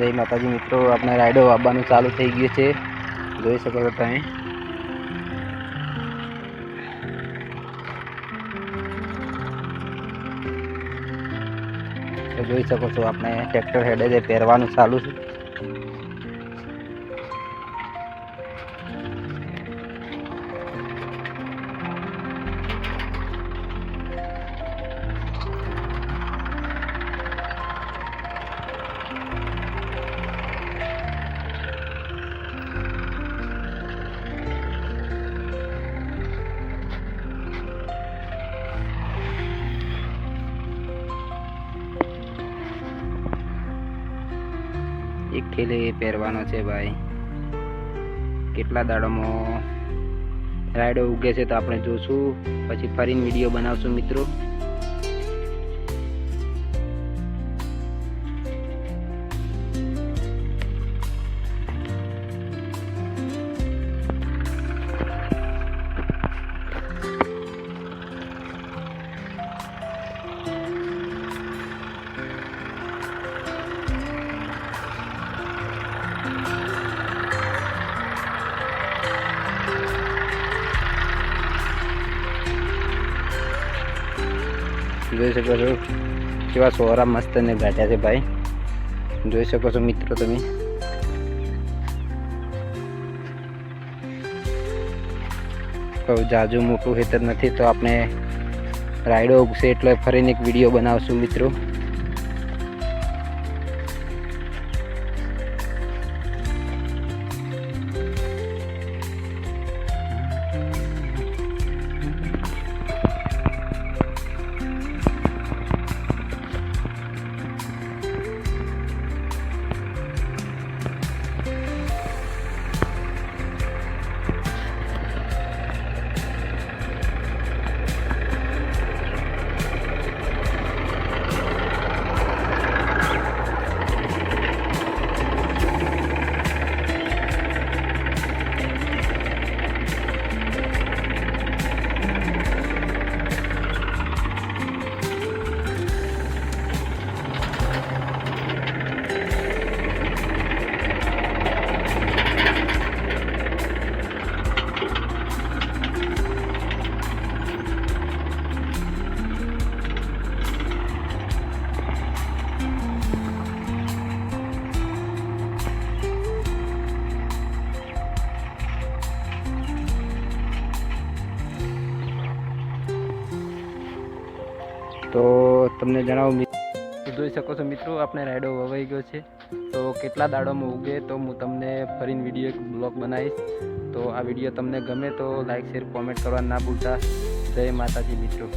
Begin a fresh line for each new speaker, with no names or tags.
જય માતાજી મિત્રો, આપણે રાઈડો આવવાનું ચાલુ થઈ ગયું છે, જોઈ શકો છો તમે। તો જોઈ શકો છો આપણે ટ્રેક્ટર હેડે જે પહેરવાનું ચાલુ છે। એક થેલે પહેરવાનો છે ભાઈ। કેટલા દાડામાં રાઈડો ઉગે છે તો આપણે જોશું, પછી ફરીને વિડીયો બનાવશું મિત્રો। જોઈ શકો છો કેવા સોરા મસ્ત ને ગાંઠ્યા છે ભાઈ, જોઈ શકો છો મિત્રો તમે। તો જાજુ મોટું ખેતર નથી તો આપણે રાઈડો ઉગશે એટલે ફરીને એક વિડીયો બનાવશું મિત્રો। તો તમને જણાવું, જોઈ શકો છો મિત્રો આપણે રાઈડો વવાઈ ગયો છે, તો કેટલા દાડામાં ઉગે તો હું તમને ફરીને વિડીયો એક બ્લોગ બનાવીશ। તો આ વિડીયો તમને ગમે તો લાઈક શેર કોમેન્ટ કરવા ના ભૂલતા। જય માતાજી મિત્રો।